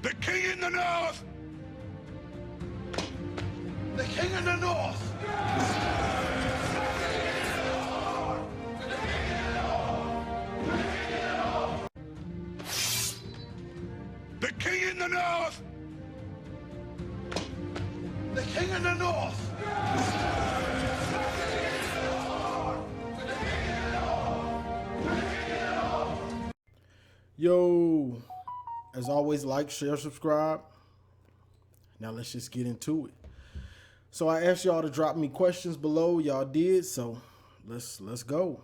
The king in the north! The king in the north! The king in the north! The king in the north! Yo, as always, like, share, subscribe. Now let's just get into it. So I asked y'all to drop me questions below. Y'all did, so let's go.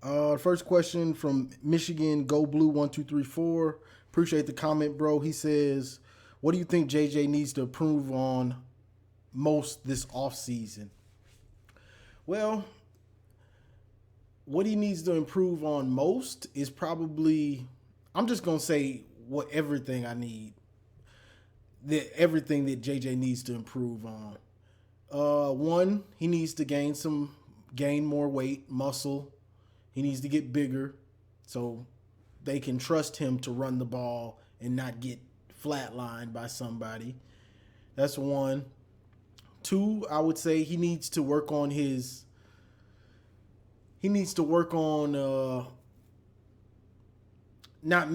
First question from Michigan Go Blue 1234. Appreciate the comment, bro. He says, "What do you think JJ needs to improve on most this offseason?" Well, what he needs to improve on most is probably, I'm just going to say everything that JJ needs to improve on. One, he needs to gain more weight, muscle. He needs to get bigger so they can trust him to run the ball and not get flatlined by somebody. That's one. Two, I would say he needs to work on not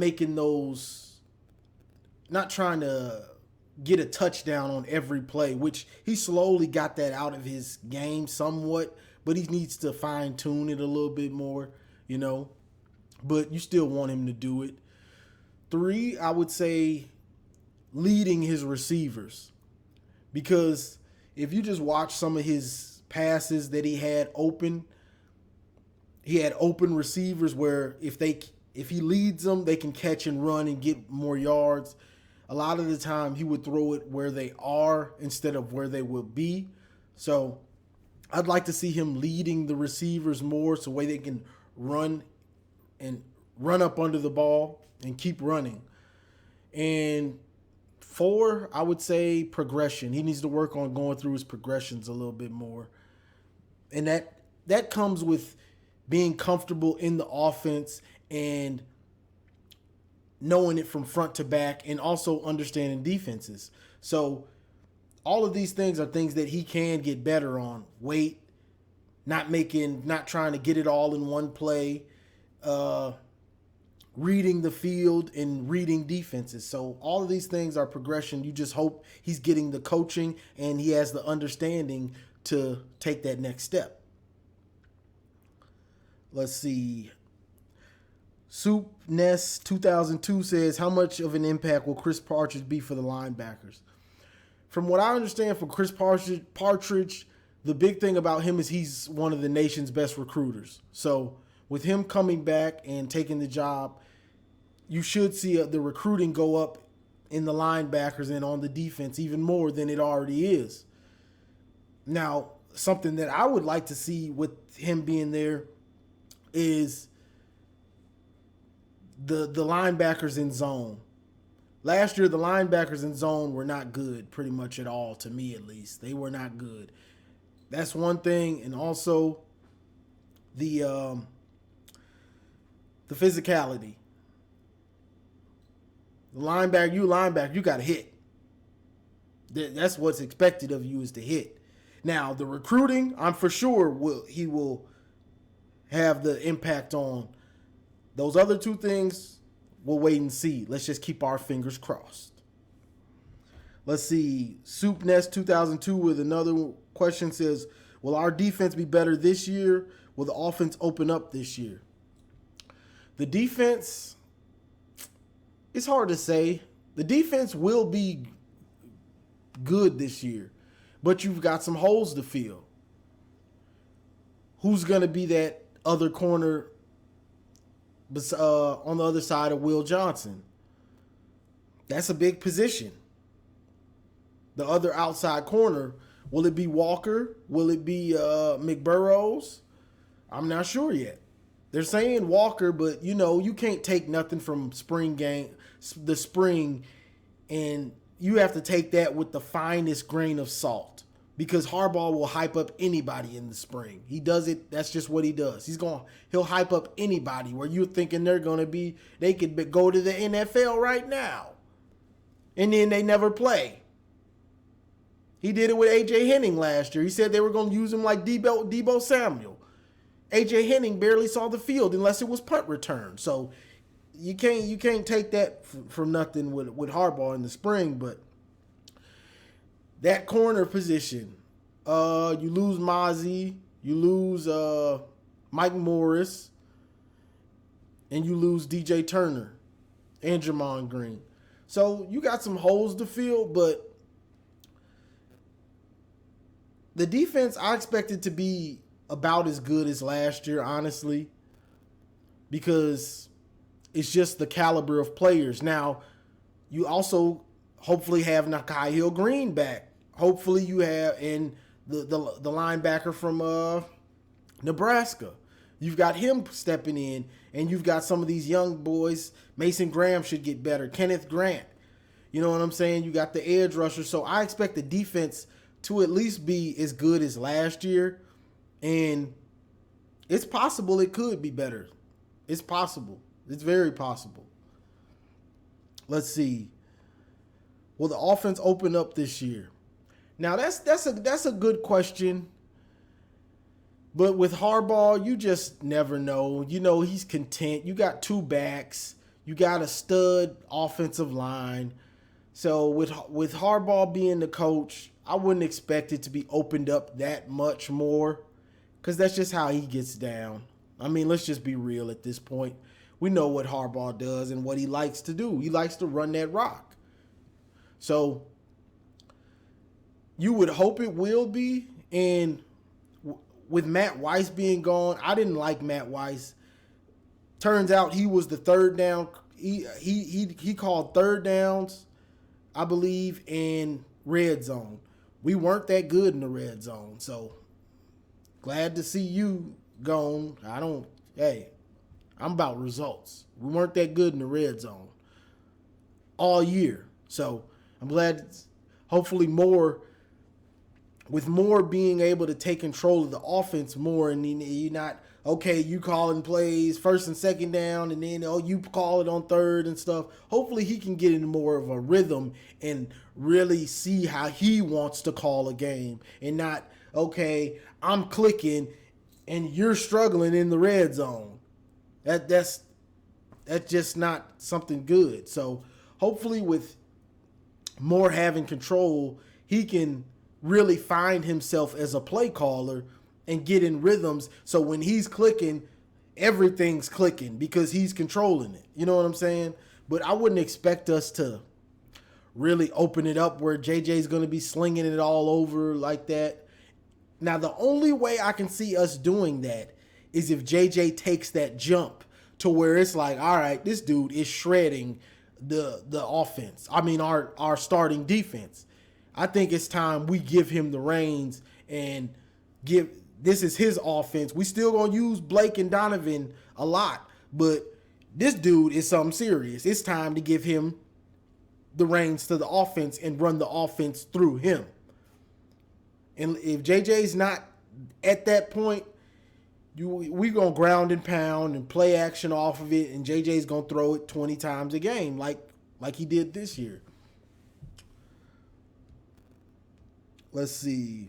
trying to get a touchdown on every play, which he slowly got that out of his game somewhat, but he needs to fine tune it a little bit more, but you still want him to do it. Three, I would say leading his receivers, because if you just watch some of his passes that he had open receivers where if he leads them, they can catch and run and get more yards. A lot of the time he would throw it where they are instead of where they will be. So I'd like to see him leading the receivers more so way they can run up under the ball and keep running. And four, I would say progression. He needs to work on going through his progressions a little bit more. And that comes with being comfortable in the offense and knowing it from front to back and also understanding defenses. So all of these things are things that he can get better on. Weight, not trying to get it all in one play, reading the field and reading defenses. So all of these things are progression. You just hope he's getting the coaching and he has the understanding to take that next step. Let's see. Soup Nest 2002 says, "How much of an impact will Chris Partridge be for the linebackers?" From what I understand from Chris Partridge, the big thing about him is he's one of the nation's best recruiters. So with him coming back and taking the job, you should see the recruiting go up in the linebackers and on the defense even more than it already is. Now, something that I would like to see with him being there is the linebackers in zone. Last year, the linebackers in zone were not good pretty much at all, to me at least. They were not good. That's one thing. And also the physicality. The linebacker, you got to hit. That's what's expected of you, is to hit. Now, the recruiting, I'm for sure he will have the impact on. Those other two things, we'll wait and see. Let's just keep our fingers crossed. Let's see. Soup Nest 2002 with another question says, "Will our defense be better this year? Will the offense open up this year?" The defense, it's hard to say. The defense will be good this year, but you've got some holes to fill. Who's going to be that other corner on the other side of Will Johnson? That's a big position. The other outside corner, will it be Walker? Will it be McBurrows? I'm not sure yet. They're saying Walker, but you can't take nothing from the spring, and you have to take that with the finest grain of salt, because Harbaugh will hype up anybody in the spring. He does it. That's just what he does. He'll hype up anybody where you're thinking they could go to the NFL right now. and then they never play. He did it with A.J. Henning last year. He said they were going to use him like Debo Samuel. A.J. Henning barely saw the field unless it was punt return. So you can't take that from nothing with Harbaugh in the spring. But that corner position, you lose Mozzie, you lose Mike Morris, and you lose DJ Turner and Jamon Green. So you got some holes to fill, but the defense, I expected to be about as good as last year, honestly, because it's just the caliber of players. Now, you also hopefully have Nakahil Green back. Hopefully you have, and the linebacker from Nebraska. You've got him stepping in, and you've got some of these young boys. Mason Graham should get better. Kenneth Grant. You know what I'm saying? You got the edge rusher. So I expect the defense to at least be as good as last year. And it's possible it could be better. It's possible. It's very possible. Let's see. Will the offense open up this year? Now that's a good question. But with Harbaugh, you just never know. You know, he's content. You got two backs. You got a stud offensive line. So with Harbaugh being the coach, I wouldn't expect it to be opened up that much more, because that's just how he gets down. I mean, let's just be real at this point. We know what Harbaugh does and what he likes to do. He likes to run that rock. So you would hope it will be. And with Matt Weiss being gone, I didn't like Matt Weiss. Turns out he was the third down. He called third downs, I believe, in red zone. We weren't that good in the red zone, so glad to see you gone. I'm about results. We weren't that good in the red zone all year. So I'm glad, hopefully with more being able to take control of the offense more, and you're not, okay, you calling plays first and second down, and then, you call it on third and stuff. Hopefully he can get into more of a rhythm and really see how he wants to call a game, and not, okay, I'm clicking and you're struggling in the red zone. That's just not something good. So hopefully with more having control, he can really find himself as a play caller and get in rhythms. So when he's clicking, everything's clicking because he's controlling it. You know what I'm saying? But I wouldn't expect us to really open it up where JJ's going to be slinging it all over like that. Now, the only way I can see us doing that is if JJ takes that jump to where it's like, all right, this dude is shredding the offense. I mean, our starting defense. I think it's time we give him the reins and this is his offense. We still gonna use Blake and Donovan a lot, but this dude is something serious. It's time to give him the reins to the offense and run the offense through him. And if JJ's not at that point, we gonna ground and pound and play action off of it, and JJ's gonna throw it 20 times a game like he did this year. Let's see.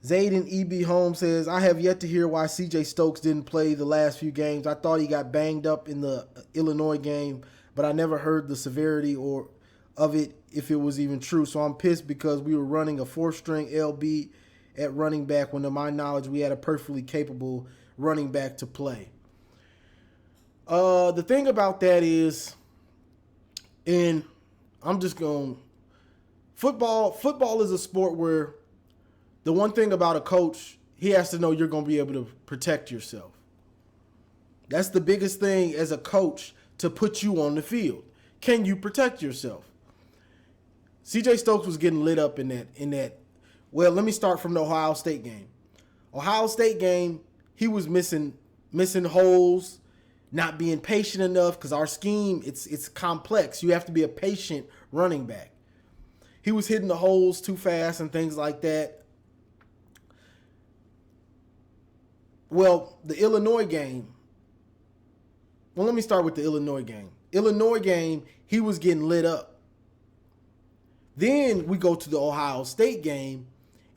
Zayden E.B. Holmes says, I have yet to hear why C.J. Stokes didn't play the last few games. I thought he got banged up in the Illinois game, but I never heard the severity or of it if it was even true. So I'm pissed because we were running a fourth-string LB at running back when, to my knowledge, we had a perfectly capable running back to play. The thing about that is, and I'm just going, football is a sport where the one thing about a coach, he has to know you're going to be able to protect yourself. That's the biggest thing as a coach, to put you on the field. Can you protect yourself? C.J. Stokes was getting lit up in that. Well, let me start from the Ohio State game. Ohio State game, he was missing holes, not being patient enough, because our scheme, it's complex. You have to be a patient running back. He was hitting the holes too fast and things like that. Well, the Illinois game, Well, let me start with the Illinois game. Illinois game, he was getting lit up. Then we go to the Ohio State game,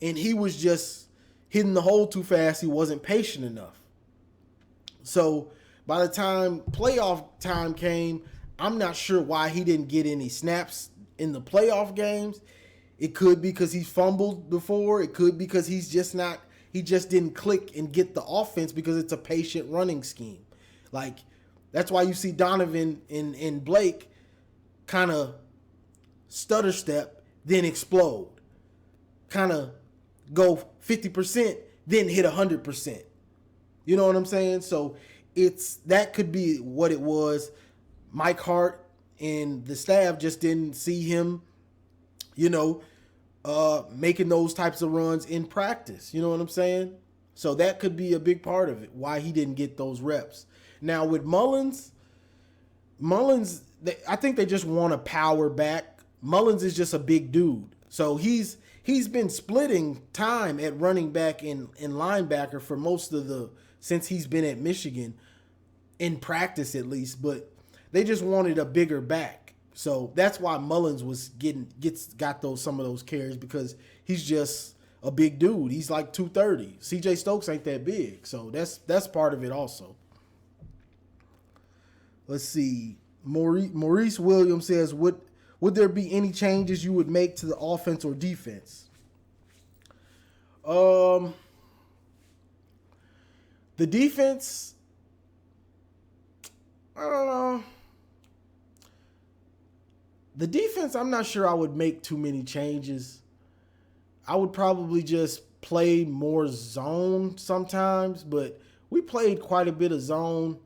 and he was just hitting the hole too fast. He wasn't patient enough. So by the time playoff time came, I'm not sure why he didn't get any snaps in the playoff games. It could be because he fumbled before. It could be because he just didn't click and get the offense because it's a patient running scheme. Like, that's why you see Donovan and Blake kind of stutter step, then explode. Kind of go 50%, then hit 100%. You know what I'm saying? So that could be what it was. Mike Hart and the staff just didn't see him, making those types of runs in practice. You know what I'm saying? So that could be a big part of it, why he didn't get those reps. Now with Mullins, I think they just want to power back. Mullins is just a big dude. So he's been splitting time at running back and linebacker for since he's been at Michigan, in practice at least, but they just wanted a bigger back. So that's why Mullins got some of those carries, because he's just a big dude. He's like 230. CJ Stokes ain't that big. So that's part of it also. Let's see. Maurice Williams says, would there be any changes you would make to the offense or defense? The defense, I don't know. The defense, I'm not sure I would make too many changes. I would probably just play more zone sometimes, but we played quite a bit of zone.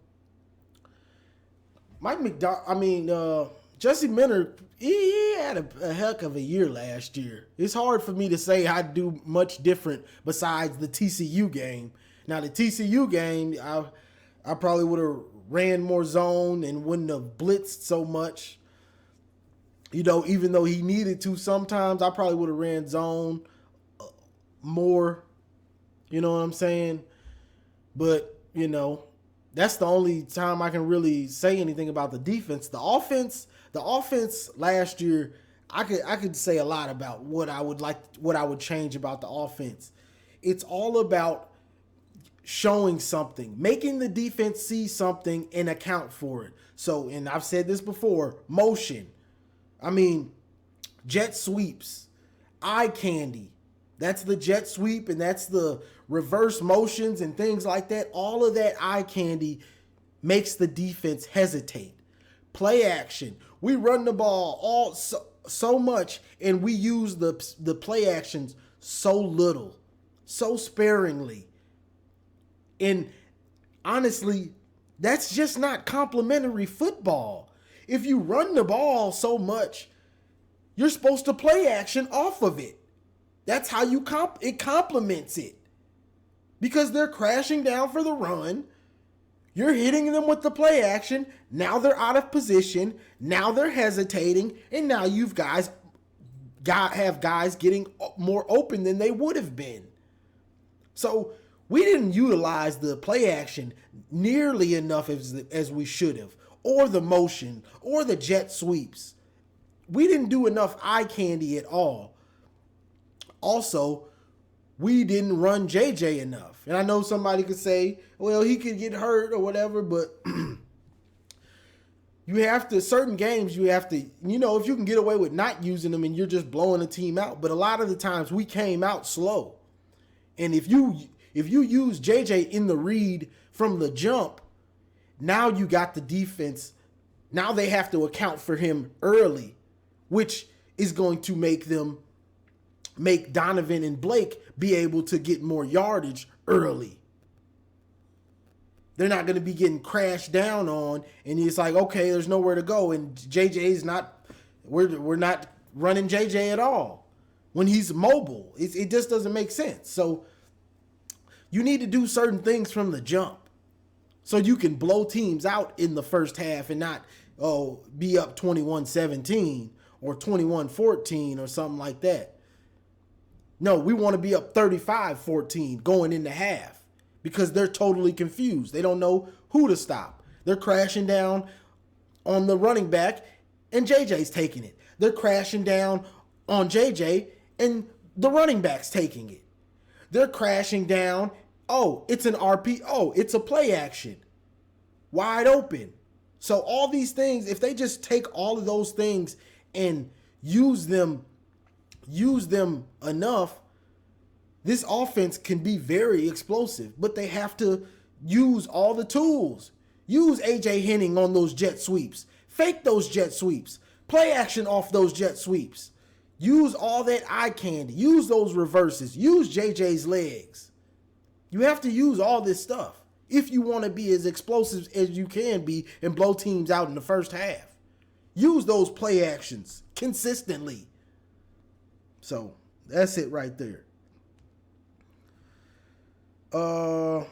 Jesse Minter, he had a heck of a year last year. It's hard for me to say I'd do much different besides the TCU game. Now, the TCU game, I probably would have ran more zone and wouldn't have blitzed so much. Even though he needed to sometimes, I probably would have ran zone more. You know what I'm saying? But, that's the only time I can really say anything about the defense. The offense last year, I could say a lot about what I would change about the offense. It's all about showing something, making the defense see something and account for it. So, and I've said this before, motion. Jet sweeps, eye candy. That's the jet sweep, and that's the reverse motions and things like that. All of that eye candy makes the defense hesitate. Play action. We run the ball so much, and we use the play actions so little, so sparingly. And honestly, that's just not complimentary football. If you run the ball so much, you're supposed to play action off of it. That's how it complements it. Because they're crashing down for the run. You're hitting them with the play action. Now they're out of position. Now they're hesitating. And now you've have guys getting more open than they would have been. So we didn't utilize the play action nearly enough as we should have. Or the motion. Or the jet sweeps. We didn't do enough eye candy at all. Also, we didn't run JJ enough. And I know somebody could say, well, he could get hurt or whatever, but certain games you have to, if you can get away with not using them and you're just blowing a team out. But a lot of the times we came out slow. And if you use JJ in the read from the jump, now you got the defense. Now they have to account for him early, which is going to make Donovan and Blake be able to get more yardage early. They're not going to be getting crashed down on, and it's like, okay, there's nowhere to go, and JJ's not. We're not running JJ at all when he's mobile. It just doesn't make sense. So you need to do certain things from the jump, so you can blow teams out in the first half and not be up 21-17 or 21-14 or something like that. No, we want to be up 35-14 going into half because they're totally confused. They don't know who to stop. They're crashing down on the running back, and JJ's taking it. They're crashing down on JJ, and the running back's taking it. They're crashing down. Oh, it's an RP. Oh, it's a play action. Wide open. So all these things, if they just take all of those things and use them enough, this offense can be very explosive. But they have to use all the tools. Use AJ Henning on those jet sweeps. Fake those jet sweeps. Play action off those jet sweeps. Use all that eye candy. Use those reverses. Use JJ's legs. You have to use all this stuff if you want to be as explosive as you can be and blow teams out in the first half. Use those play actions consistently. So that's it right there. The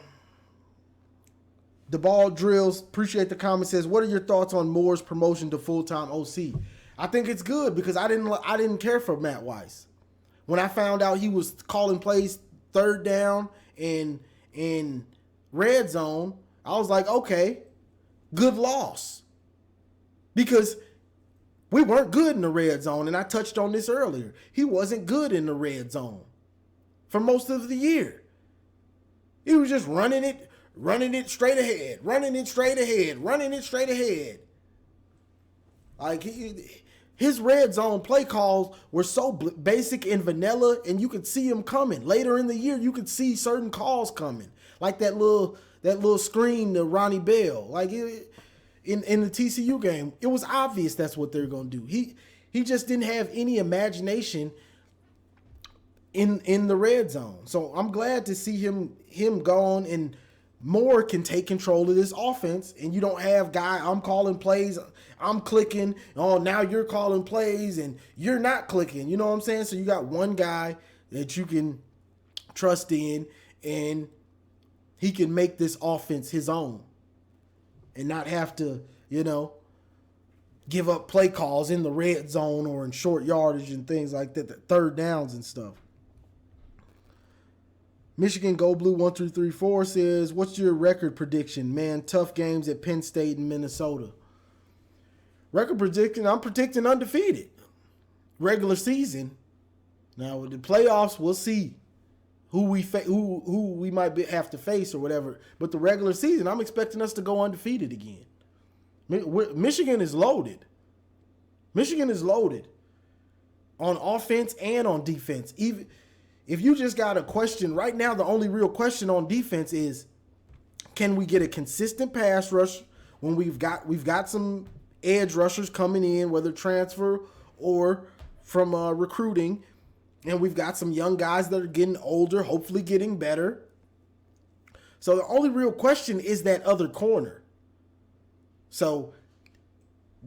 Ball Drills, appreciate the comment, says, what are your thoughts on Moore's promotion to full-time OC? I think it's good because I didn't care for Matt Weiss. When I found out he was calling plays third down and in red zone, I was like, okay, good loss. Because we weren't good in the red zone, and I touched on this earlier. He wasn't good in the red zone for most of the year. He was just running it straight ahead, running it straight ahead. Like, his red zone play calls were so basic and vanilla, and you could see them coming. Later in the year, you could see certain calls coming, like that little screen to Ronnie Bell. Like in the TCU game, it was obvious that's what they're gonna do. He just didn't have any imagination in the red zone. So I'm glad to see him gone, and Moore can take control of this offense, and you don't have I'm calling plays, I'm clicking, oh, now you're calling plays and you're not clicking. You know what I'm saying? So you got one guy that you can trust in, and he can make this offense his own and not have to, give up play calls in the red zone or in short yardage and things like that, the third downs and stuff. Michigan Go Blue 1334 says, what's your record prediction? Man, tough games at Penn State and Minnesota. Record prediction, I'm predicting undefeated. Regular season. Now with the playoffs, we'll see who we might have to face or whatever. But the regular season, I'm expecting us to go undefeated again. Michigan is loaded. Michigan is loaded on offense and on defense. Even if you just got a question right now, the only real question on defense is, can we get a consistent pass rush when we've got some edge rushers coming in, whether transfer or from recruiting, and we've got some young guys that are getting older, hopefully getting better. So the only real question is that other corner. So,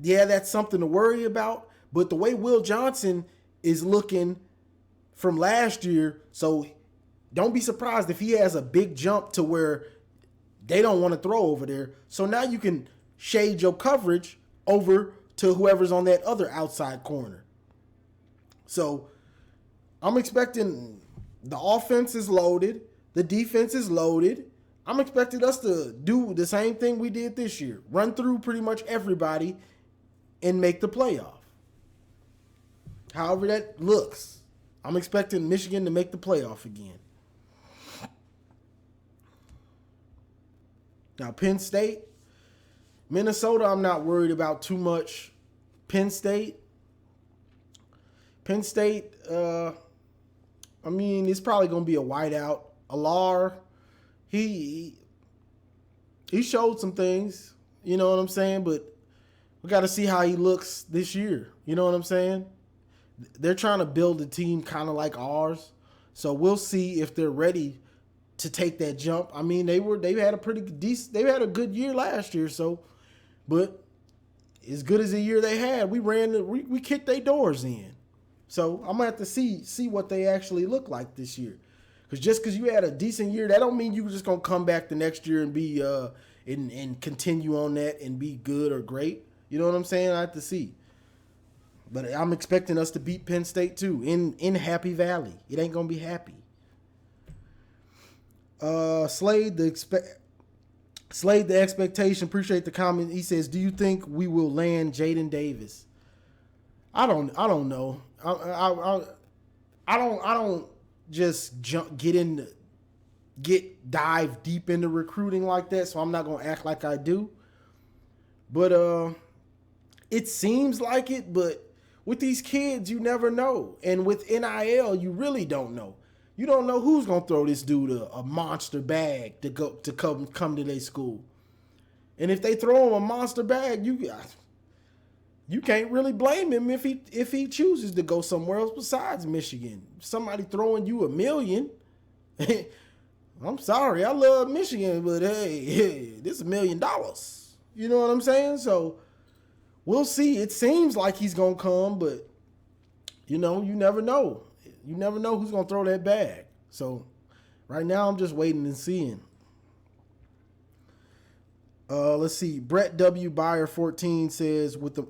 yeah, that's something to worry about. But the way Will Johnson is looking from last year, so don't be surprised if he has a big jump to where they don't want to throw over there. So now you can shade your coverage over to whoever's on that other outside corner. So I'm expecting the offense is loaded, the defense is loaded. I'm expecting us to do the same thing we did this year, run through pretty much everybody and make the playoff. However that looks, I'm expecting Michigan to make the playoff again. Now, Penn State, Minnesota, I'm not worried about too much. Penn State, it's probably going to be a whiteout. Alar, he showed some things, you know what I'm saying? But we got to see how he looks this year. You know what I'm saying? They're trying to build a team kind of like ours. So we'll see if they're ready to take that jump. I mean, they had a good year last year, so, but as good as the year they had, we kicked their doors in. So I'm gonna have to see what they actually look like this year. Because just because you had a decent year, that don't mean you're just gonna come back the next year and be and continue on that and be good or great. You know what I'm saying? I have to see. But I'm expecting us to beat Penn State too in Happy Valley. It ain't gonna be happy. Slade, Slayed the expectation. Appreciate the comment. He says, "Do you think we will land Jaden Davis?" I don't know. I don't just dive deep into recruiting like that. So I'm not gonna act like I do. But it seems like it. But with these kids, you never know. And with NIL, you really don't know. You don't know who's gonna throw this dude a monster bag to come to their school. And if they throw him a monster bag, you can't really blame him if he chooses to go somewhere else besides Michigan. Somebody throwing you $1 million. I'm sorry, I love Michigan, but hey, this is $1 million. You know what I'm saying? So we'll see. It seems like he's gonna come, but you never know. You never know who's gonna throw that bag. So right now, I'm just waiting and seeing. Let's see. Brett W. Byer 14 says, with the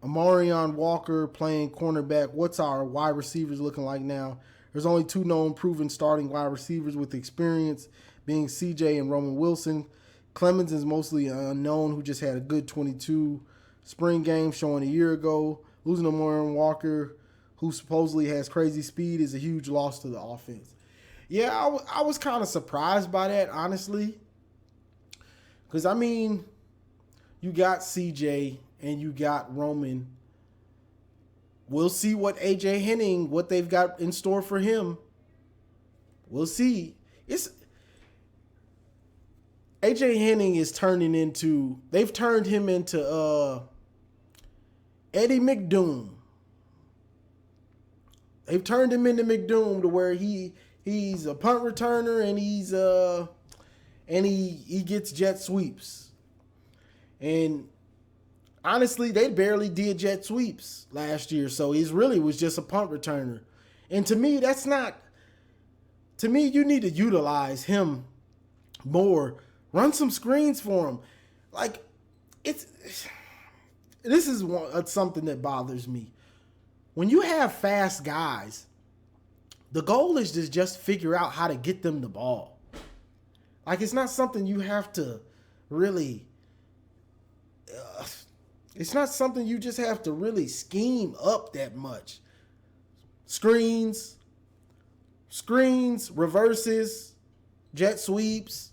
Amarion Walker playing cornerback, what's our wide receivers looking like now? There's only 2 known proven starting wide receivers with experience, being CJ and Roman Wilson. Clemens is mostly unknown, who just had a good 22 spring game showing a year ago. Losing Amarion Walker, who supposedly has crazy speed, is a huge loss to the offense. Yeah, I was kind of surprised by that, honestly. Because, I mean, you got CJ and you got Roman. We'll see what AJ Henning, what they've got in store for him. We'll see. AJ Henning is they've turned him into Eddie McDoom. They've turned him into McDoom to where he's a punt returner and he gets jet sweeps. And honestly, they barely did jet sweeps last year, so he really was just a punt returner. And to me, you need to utilize him more. Run some screens for him. Like, this is something that bothers me. When you have fast guys, the goal is to just figure out how to get them the ball. Like, it's not something you have to really... it's not something you just have to really scheme up that much. Screens, reverses, jet sweeps.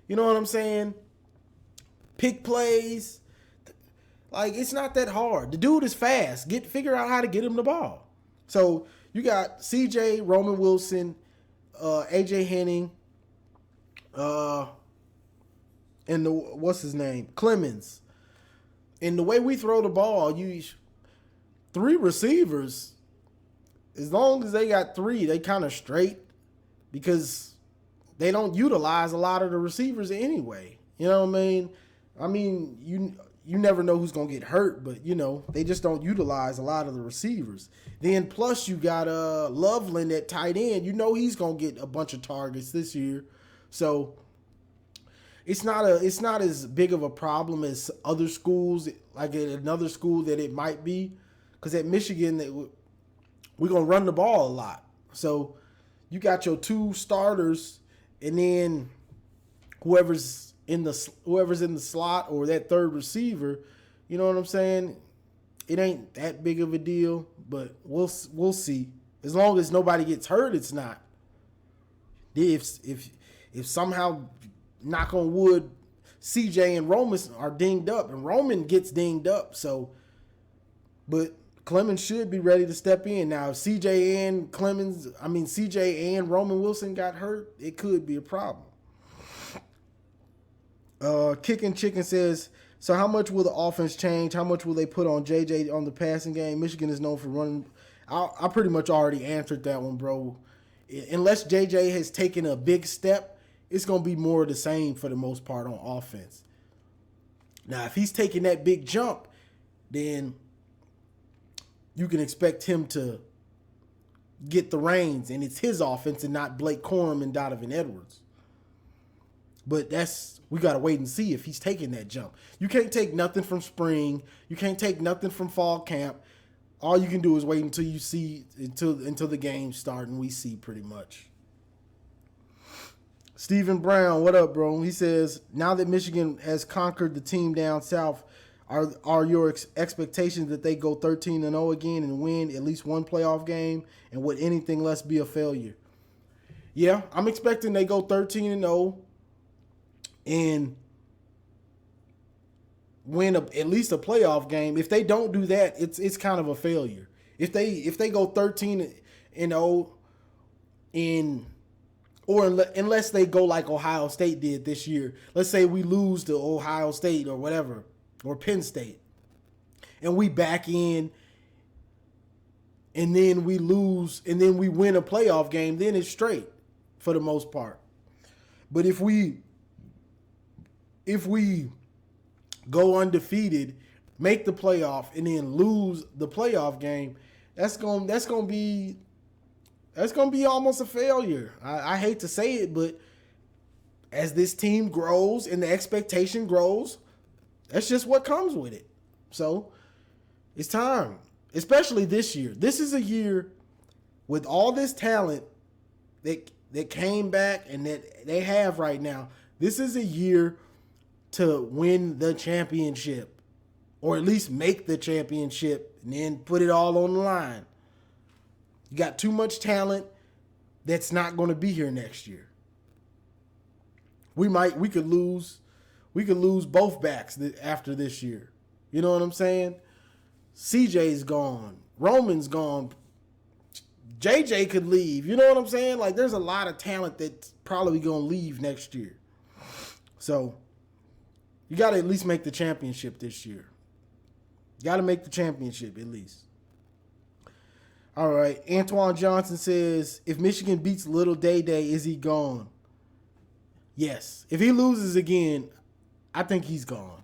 You know what I'm saying? Pick plays. Like, it's not that hard. The dude is fast. Figure out how to get him the ball. So you got CJ, Roman Wilson, AJ Henning, and what's his name? Clemens. And the way we throw the ball, 3 receivers, as long as they got 3, they kind of straight, because they don't utilize a lot of the receivers anyway. You know what I mean? I mean, you never know who's going to get hurt, but, they just don't utilize a lot of the receivers. Then plus you got Loveland at tight end. He's going to get a bunch of targets this year. So it's not as big of a problem as other schools, like at another school that it might be. Because at Michigan, we're going to run the ball a lot. So you got your 2 starters, and then whoever's in the slot or that third receiver, you know what I'm saying? It ain't that big of a deal, but we'll see. As long as nobody gets hurt, it's not. If somehow, knock on wood, CJ and Roman are dinged up, and Roman gets dinged up, but Clemens should be ready to step in. Now, if CJ and Roman Wilson got hurt, it could be a problem. Kicking Chicken says, so how much will the offense change? How much will they put on JJ on the passing game? Michigan is known for running. I pretty much already answered that one, bro. Unless JJ has taken a big step, it's going to be more of the same for the most part on offense. Now, if he's taking that big jump, then you can expect him to get the reins, and it's his offense and not Blake Corum and Donovan Edwards. But we got to wait and see if he's taking that jump. You can't take nothing from spring. You can't take nothing from fall camp. All you can do is wait until you see, until the games start and we see pretty much. Stephen Brown, what up, bro? He says, now that Michigan has conquered the team down south, are your expectations that they go 13-0 again and win at least one playoff game? And would anything less be a failure? Yeah, I'm expecting they go 13-0 and win at least a playoff game. If they don't do that, it's kind of a failure. If they go 13-0 unless they go like Ohio State did this year. Let's say we lose to Ohio State or whatever, or Penn State, and we back in, and then we lose, and then we win a playoff game, then it's straight for the most part. But if we go undefeated, make the playoff, and then lose the playoff game, that's gonna be almost a failure. I hate to say it, but as this team grows and the expectation grows, that's just what comes with it. So it's time, especially this year. This is a year with all this talent that came back and that they have right now. This is a year to win the championship, or at least make the championship and then put it all on the line. You got too much talent that's not going to be here next year. We could lose both backs after this year. You know what I'm saying? CJ's gone. Roman's gone. JJ could leave. You know what I'm saying? Like, there's a lot of talent that's probably going to leave next year. So you got to at least make the championship this year. You got to make the championship at least. All right. Antoine Johnson says, if Michigan beats Little Day Day, is he gone? Yes. If he loses again, I think he's gone.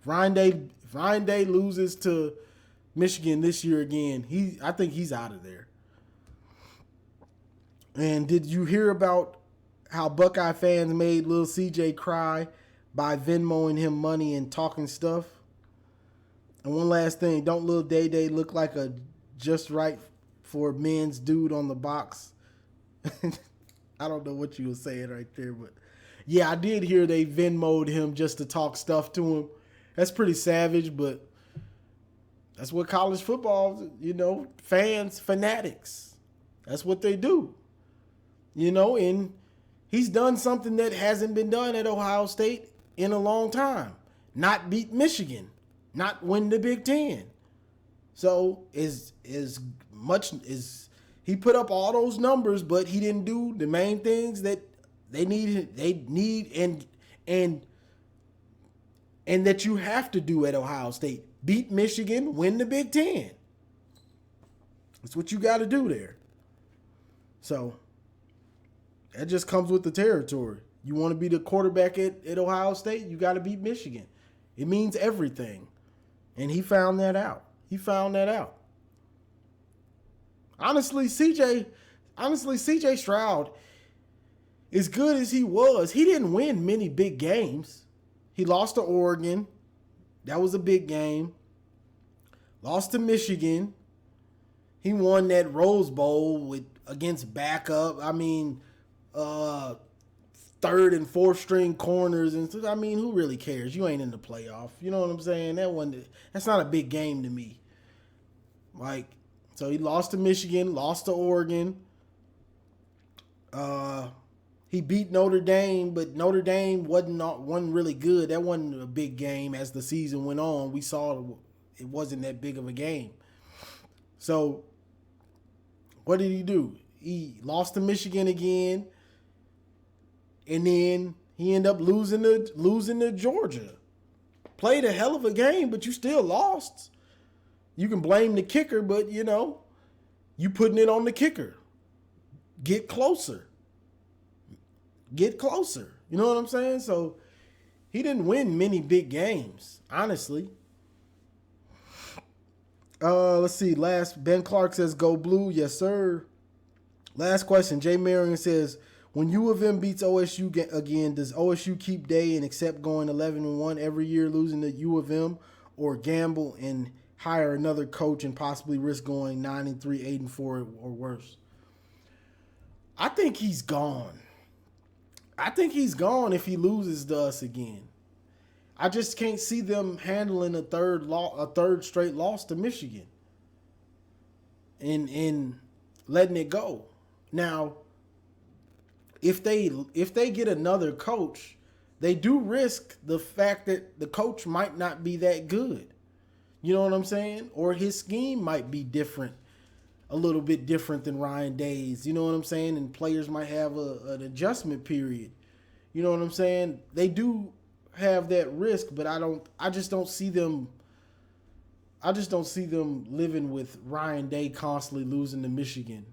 If Ryan Day loses to Michigan this year again, I think he's out of there. And did you hear about how Buckeye fans made little CJ cry by Venmoing him money and talking stuff? And one last thing, don't Little Day Day look like a just right for men's dude on the box? I don't know what you were saying right there, but yeah, I did hear they Venmo'd him just to talk stuff to him. That's pretty savage, but that's what college football, fanatics. That's what they do. And he's done something that hasn't been done at Ohio State in a long time. Not beat Michigan, not win the Big Ten. So as much as he put up all those numbers, but he didn't do the main things that they need and that you have to do at Ohio State. Beat Michigan, win the Big Ten. That's what you got to do there. So that just comes with the territory. You want to be the quarterback at Ohio State, you got to beat Michigan. It means everything. And he found that out. Honestly, CJ Stroud, as good as he was, he didn't win many big games. He lost to Oregon. That was a big game. Lost to Michigan. He won that Rose Bowl against backup. Third and fourth string corners, and who really cares? You ain't in the playoff. You know what I'm saying? That's not a big game to me. So he lost to Michigan, lost to Oregon. He beat Notre Dame, but Notre Dame wasn't really good. That wasn't a big game as the season went on. We saw it wasn't that big of a game. So what did he do? He lost to Michigan again. And then he ended up losing to Georgia. Played a hell of a game, but you still lost. You can blame the kicker, but you putting it on the kicker. Get closer. You know what I'm saying? So he didn't win many big games, honestly. Let's see. Ben Clark says, go blue. Yes, sir. Last question. Jay Marion says, when U of M beats OSU again, does OSU keep day and accept going 11-1 every year, losing to U of M, or gamble and hire another coach and possibly risk going 9-3, 8-4, or worse? I think he's gone. I think he's gone if he loses to us again. I just can't see them handling a third straight loss to Michigan and letting it go. Now, if they get another coach, they do risk the fact that the coach might not be that good. You know what I'm saying? Or his scheme might be different, a little bit different than Ryan Day's. You know what I'm saying? And players might have an adjustment period. You know what I'm saying? They do have that risk, but I just don't see them living with Ryan Day constantly losing to Michigan.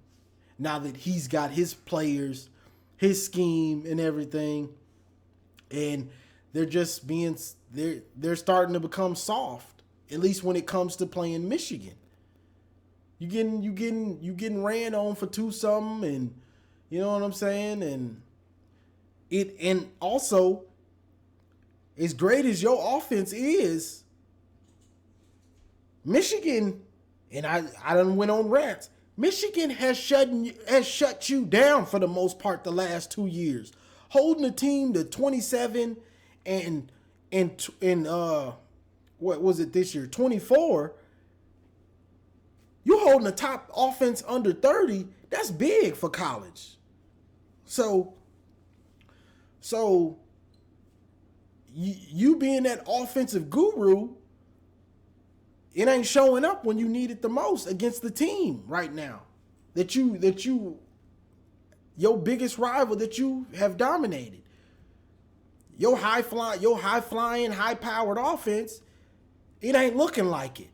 Now that he's got his players, his scheme and everything, and they're starting to become soft, at least when it comes to playing Michigan. You getting ran on for 2-something, and you know what I'm saying? And also, as great as your offense is, Michigan, and I done went on rants, Michigan has shut you down for the most part the last 2 years, holding the team to 27 and what was it this year, 24. You holding the top offense under 30. That's big for college. So you being that offensive guru, it ain't showing up when you need it the most against the team right now. Your biggest rival that you have dominated. Your high flying, high powered offense, it ain't looking like it.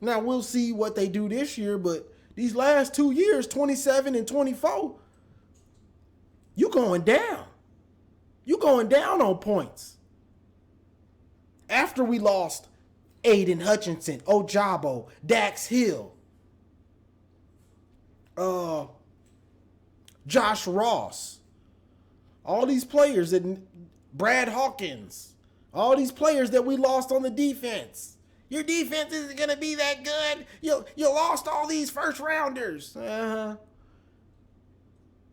Now we'll see what they do this year, but these last 2 years, 27 and 24, you going down. You going down on points. After we lost Aiden Hutchinson, Ojabo, Dax Hill, Josh Ross, all these players, and Brad Hawkins, all these players that we lost on the defense. Your defense isn't going to be that good. You lost all these first rounders. And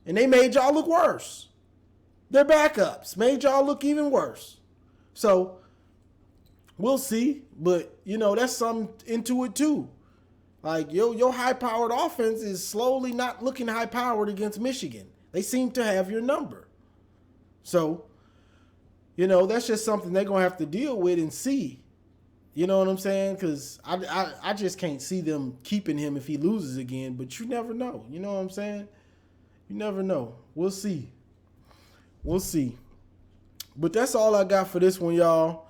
they made y'all look worse. Their backups made y'all look even worse. So we'll see, but that's something into it too. Like your high-powered offense is slowly not looking high-powered against Michigan. They seem to have your number. So, that's just something they're gonna have to deal with and see. You know what I'm saying? Because I just can't see them keeping him if he loses again. But you never know. You know what I'm saying? You never know. We'll see. We'll see. But that's all I got for this one, y'all.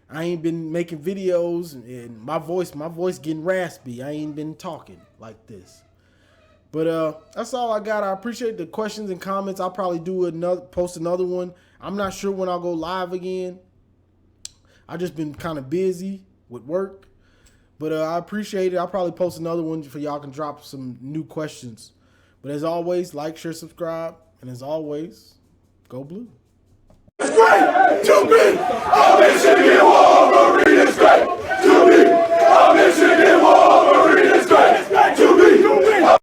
I ain't been making videos, and my voice getting raspy. I ain't been talking like this. But that's all I got. I appreciate the questions and comments. I'll probably post another one. I'm not sure when I'll go live again. I just been kind of busy with work. But I appreciate it. I'll probably post another one for y'all can drop some new questions. But as always, like, share, subscribe. And as always, go blue. It's great to be